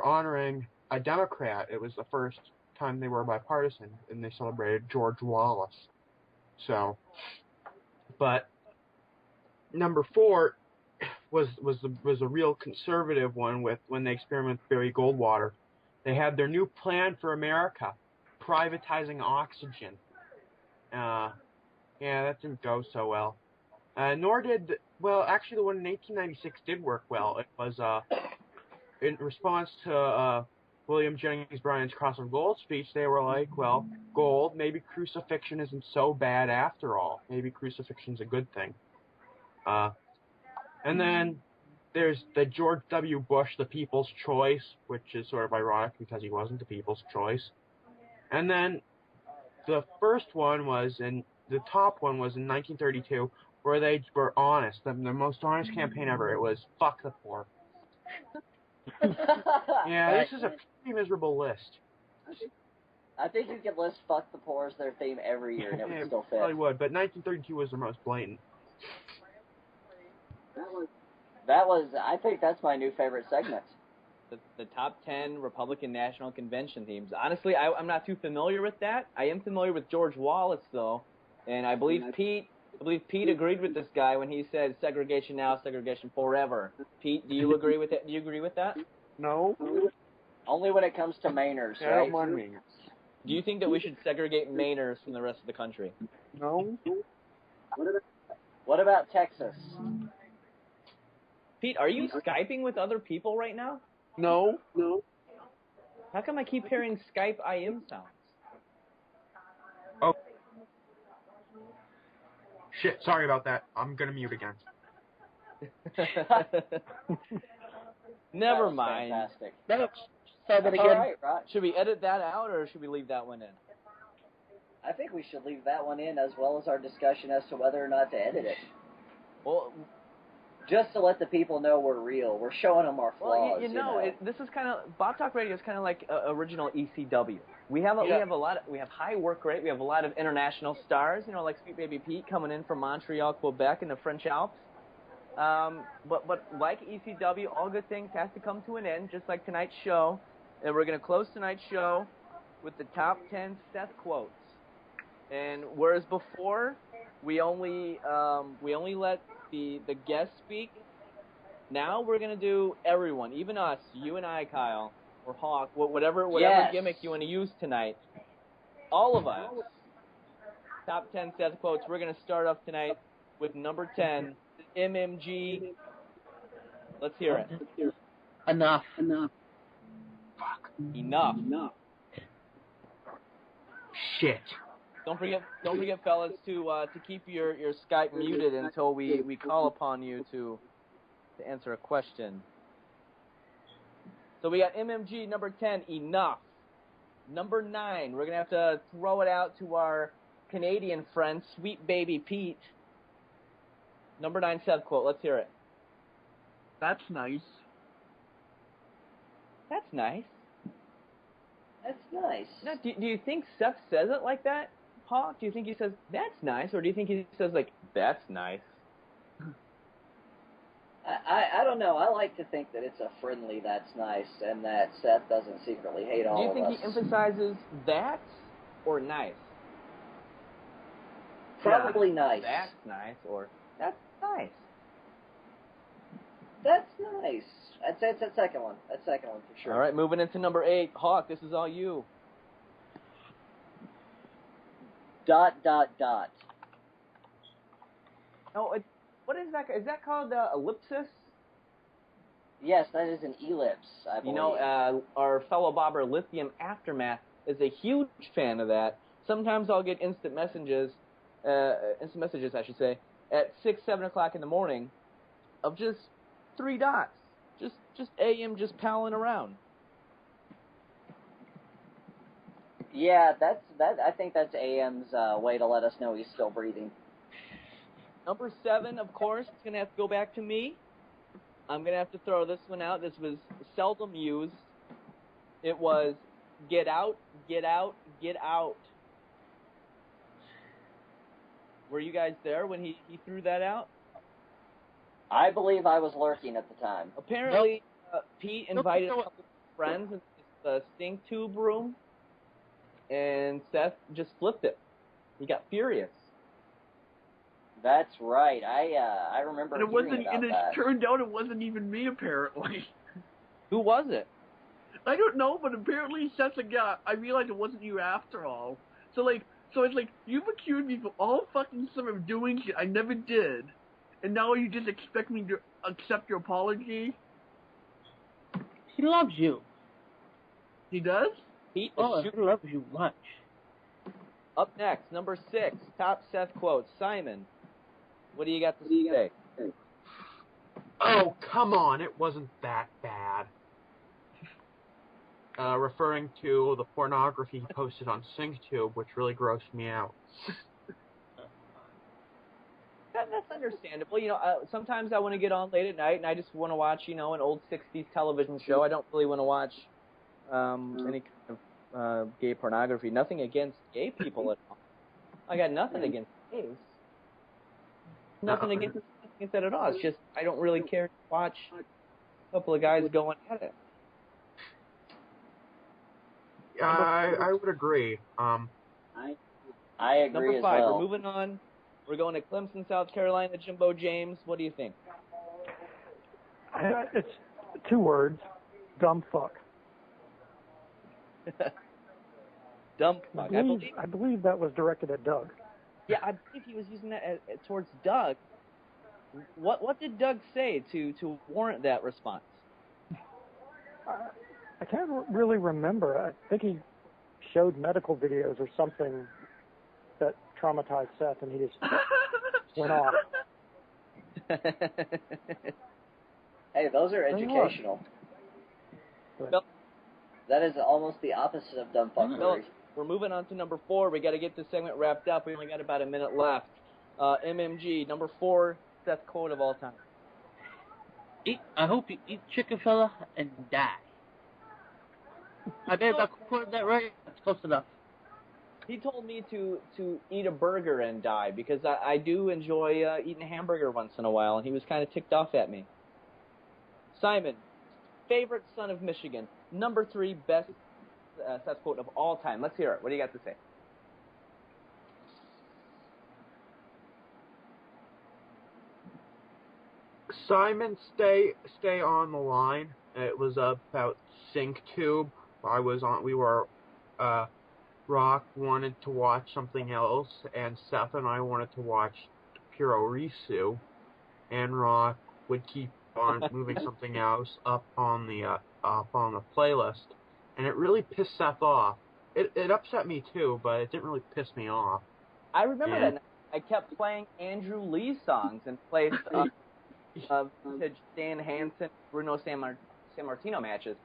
honoring a Democrat. It was the first time they were bipartisan, and they celebrated George Wallace. So, but number 4 was a real conservative one when they experimented with Barry Goldwater. They had their new plan for America, privatizing oxygen. That didn't go so well. Nor did actually the one in 1896 did work well. It was in response to William Jennings Bryan's Cross of Gold speech. They were like, well, gold, maybe crucifixion isn't so bad after all. Maybe crucifixion's a good thing. And then there's the George W. Bush, the People's Choice, which is sort of ironic because he wasn't the People's Choice. And then the top one was in 1932, where they were honest, the most honest campaign ever. It was "Fuck the Poor." Yeah, this is a pretty miserable list. I think you could list "Fuck the Poor" as their theme every year, and it would still fit. Probably would, but 1932 was the most blatant. I think that's my new favorite segment. The top 10 Republican National Convention themes. Honestly, I'm not too familiar with that. I am familiar with George Wallace, though, and I believe Pete agreed with this guy when he said segregation now, segregation forever. Pete, do you agree with it? Do you agree with that? No. Only when it comes to Mainers, right? I don't mind Mainers. Do you think that we should segregate Mainers from the rest of the country? No. What about Texas? Pete, are you Skyping with other people right now? No. How come I keep hearing Skype IM sounds? Oh. Shit, sorry about that. I'm gonna mute again. Never mind. Fantastic. No, say that again. All right, right. Should we edit that out, or should we leave that one in? I think we should leave that one in, as well as our discussion as to whether or not to edit it. Well, just to let the people know we're real. We're showing them our flaws. Well, this is kind of Bot Talk Radio is kind of like original ECW. We have high work rate. We have a lot of international stars. Like Sweet Baby Pete coming in from Montreal, Quebec, in the French Alps. But like ECW, all good things have to come to an end, just like tonight's show. And we're gonna close tonight's show with the top 10 Seth quotes. And whereas before we only let the guests speak, now we're gonna do everyone, even us, you and I, Kyle, or Hawk, whatever gimmick you want to use tonight. All of us. Top 10 Seth quotes. We're gonna start off tonight with number 10, MMG. Let's hear it. Enough. Fuck. Enough. Shit. Don't forget, fellas, to keep your Skype muted until we call upon you to answer a question. So we got MMG number 10. Enough. Number 9. We're gonna have to throw it out to our Canadian friend, Sweet Baby Pete. Number 9 Seth quote. Let's hear it. That's nice. That's nice. That's nice. Now, do you think Seth says it like that, Hawk? Do you think he says, that's nice? Or do you think he says, like, that's nice? I don't know. I like to think that it's a friendly that's nice and that Seth doesn't secretly hate all of us. Do you think he emphasizes that or nice? Probably nice. That's nice or that's nice. That's nice. I'd say it's that second one. That second one for sure. All right, moving into number 8. Hawk, this is all you. ... Oh, what is that? Is that called ellipsis? Yes, that is an ellipse, I believe. You know, our fellow bobber Lithium Aftermath is a huge fan of that. Sometimes I'll get instant messages, I should say, at 6, 7 o'clock in the morning of just 3 dots. Just AM just palling around. Yeah, I think that's AM's way to let us know he's still breathing. Number 7, of course, it's going to have to go back to me. I'm going to have to throw this one out. This was seldom used. It was, get out, get out, get out. Were you guys there when he threw that out? I believe I was lurking at the time. Apparently, Pete invited a couple of friends in the stink tube room, and Seth just flipped it. He got furious. That's right. I remember And that. It turned out it wasn't even me, apparently. Who was it? I don't know, but apparently Seth's like, yeah, I realized it wasn't you after all. So it's like, you've accused me for all fucking summer of doing shit I never did, and now you just expect me to accept your apology? He loves you. He does? Pete He loves you much. Up next, number 6, top Seth quote. Simon, what do you got to say? Oh, come on, it wasn't that bad. Referring to the pornography he posted on SyncTube, which really grossed me out. That's understandable. You know, sometimes I want to get on late at night and I just want to watch, you know, an old 60s television show. I don't really want to watch any kind of gay pornography. Nothing against gay people at all. I got nothing against gays. Nothing against that at all. It's just I don't really care to watch a couple of guys going at it. I would agree. I agree Number as 5, well. we're moving on. We're going to Clemson, South Carolina. Jimbo James, what do you think? It's 2 words. Dumb fuck. Dumb fuck. I believe that was directed at Doug. Yeah, I believe he was using that towards Doug. What did Doug say to warrant that response? I can't really remember. I think he showed medical videos or something that traumatized Seth, and he just went off. Hey, those are educational. Well, that is almost the opposite of dumb fuckery. We're moving on to number 4. We got to get this segment wrapped up. We only got about a minute left. MMG, number 4, Seth quote of all time. I hope you eat chicken, fella, and die. I bet I quoted that right. That's close enough. He told me to eat a burger and die because I do enjoy eating a hamburger once in a while, and he was kind of ticked off at me. Simon, favorite son of Michigan, number 3 best Seth quote of all time. Let's hear it. What do you got to say? Simon, stay on the line. It was about SyncTube. Rock wanted to watch something else, and Seth and I wanted to watch Purorisu, and Rock would keep on moving something else up on the playlist, and it really pissed Seth off. It upset me too, but it didn't really piss me off. I remember that night. I kept playing Andrew Lee songs in place of vintage Stan Hansen, Bruno Sammartino matches.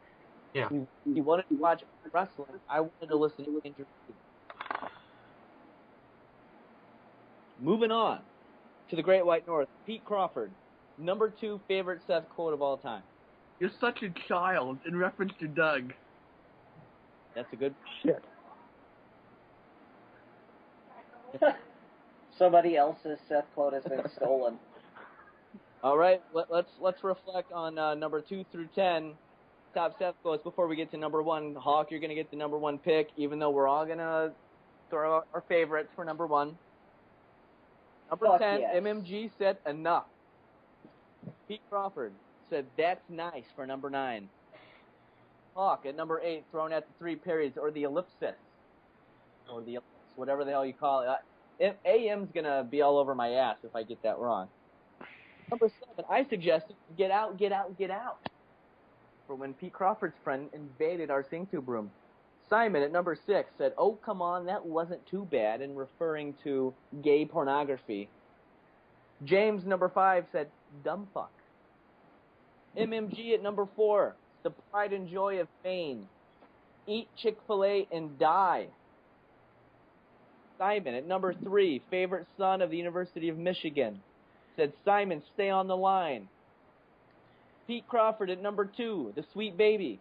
Yeah. He wanted to watch wrestling. I wanted to listen to Andrew Lee. Moving on to the Great White North, Pete Crawford, number 2 favorite Seth quote of all time. You're such a child, in reference to Doug. That's a good Shit. Somebody else's Seth quote has been stolen. All right, let's reflect on number 2 through 10 top Seth quotes before we get to number 1. Hawk, you're gonna get the number 1 pick, even though we're all gonna throw out our favorites for number 1. Number 10, yes. MMG said enough. Pete Crawford said that's nice for number 9. Hawk at number 8, thrown at the 3 periods or the ellipsis, or the ellipse, whatever the hell you call it. AM's gonna be all over my ass if I get that wrong. Number 7, I suggested get out, get out, get out. For when Pete Crawford's friend invaded our sing tube room. Simon at number 6 said, "Oh, come on, that wasn't too bad," in referring to gay pornography. James, number 5, said, "Dumb fuck." MMG at number 4, the pride and joy of fame. Eat Chick-fil-A and die. Simon at number 3, favorite son of the University of Michigan, said, "Simon, stay on the line." Pete Crawford at number 2, the sweet baby,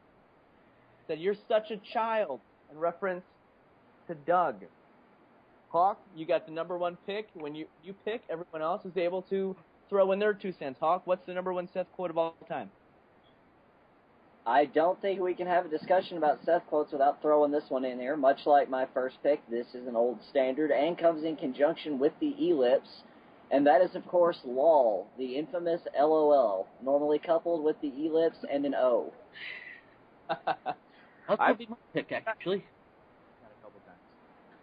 said, "You're such a child," in reference to Doug. Hawk, you got the number 1 pick. When you pick, everyone else is able to throw in their 2 cents. Hawk, what's the number 1 Seth quote of all time? I don't think we can have a discussion about Seth quotes without throwing this one in here. Much like my first pick, this is an old standard and comes in conjunction with the ellipse, and that is, of course, LOL, the infamous LOL, normally coupled with the ellipse and an O. That would be my pick, actually. A couple times.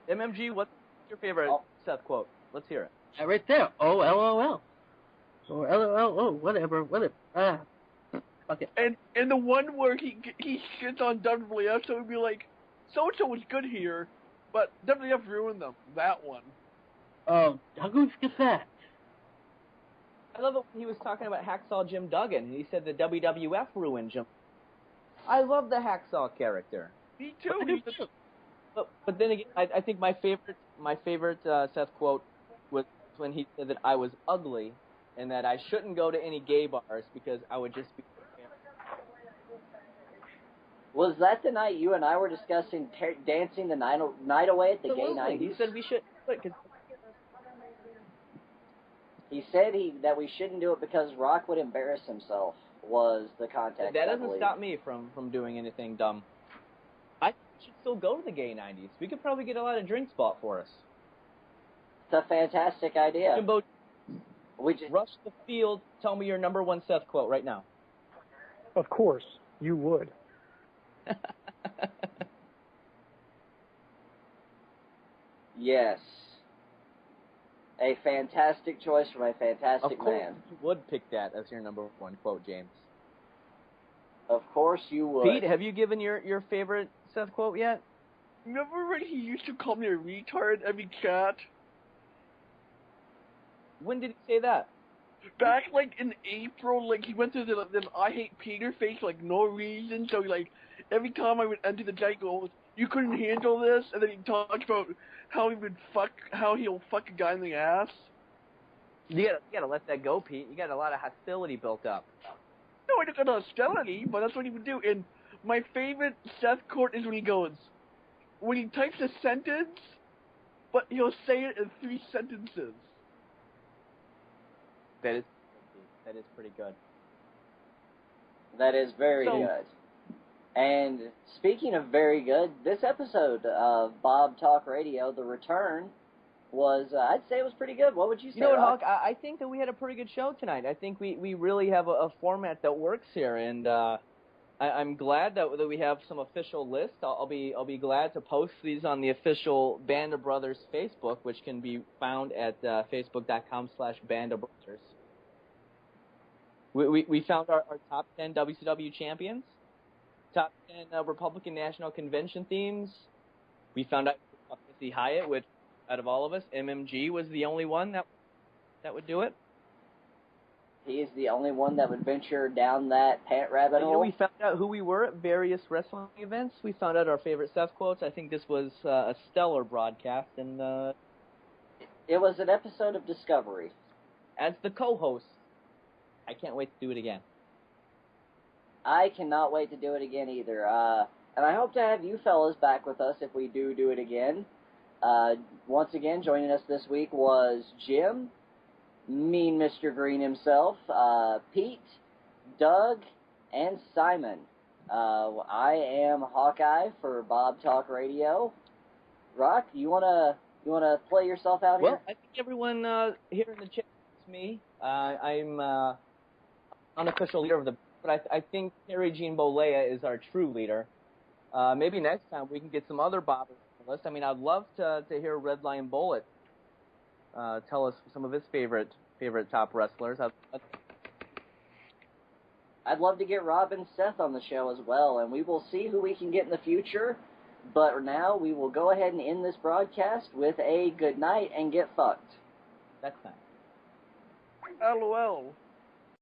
MMG, what's your favorite Seth quote? Let's hear it. Right there. Oh, LOL. Or LOL. Oh, whatever. Okay. And the one where he shits on WWF, so it would be like, so-and-so was good here, but WWF ruined them. That one. Oh, how can we forget that? I love it when he was talking about Hacksaw Jim Duggan, and he said the WWF ruined Jim. I love the Hacksaw character. Me too. But then again, I think my favorite Seth quote was when he said that I was ugly and that I shouldn't go to any gay bars because I would just be. Was that the night you and I were discussing dancing the night away at the gay 90s? He said we should. He said that we shouldn't do it because Rock would embarrass himself, was the context. That doesn't stop me from doing anything dumb. I should still go to the gay 90s. We could probably get a lot of drinks bought for us. It's a fantastic idea. Jimbo, rush the field. Tell me your number 1 Seth quote right now. Of course, you would. Yes. A fantastic choice from a fantastic Of course man. you would pick that as your number 1 quote, James. Of course you would. Pete, have you given your favorite Seth quote yet? Remember when he used to call me a retard every chat? When did he say that? Back, like, in April, like, he went through the I hate Peter face, like, no reason, so, like, every time I would enter the chat, he goes, "You couldn't handle this," and then he talked about how he'll fuck a guy in the ass. You gotta let that go, Pete. You got a lot of hostility built up. No, I don't got hostility, but that's what he would do. And my favorite Seth quote is when he types a sentence, but he'll say it in 3 sentences. That is pretty good. That is very good. And speaking of very good, this episode of Bob Talk Radio, The Return, was, I'd say it was pretty good. What would you say, You know what, Rock? Hawk? I think that we had a pretty good show tonight. I think we really have a format that works here, and I'm glad that we have some official lists. I'll be glad to post these on the official Band of Brothers Facebook, which can be found at facebook.com/bandofbrothers. We found our top 10 WCW champions. top 10 Republican National Convention themes. We found out Missy Hyatt, which, out of all of us, MMG was the only one that would do it. He is the only one that would venture down that pant rabbit hole. We found out who we were at various wrestling events. We found out our favorite Seth quotes. I think this was a stellar broadcast. And it was an episode of Discovery. As the co-host, I can't wait to do it again. I cannot wait to do it again either. And I hope to have you fellas back with us if we do it again. Once again, joining us this week was Jim, Mean Mr. Green himself, Pete, Doug, and Simon. I am Hawkeye for Bob Talk Radio. Rock, you wanna play yourself out here? Well, I think everyone here in the chat is me. I'm unofficial leader of the, but I think Terry Jean Bolea is our true leader. Maybe next time we can get some other bobbers on the list. I mean, I'd love to hear Red Lion Bullet tell us some of his favorite top wrestlers. I'd love to get Rob and Seth on the show as well, and we will see who we can get in the future. But now we will go ahead and end this broadcast with a good night and get fucked. That's nice. LOL.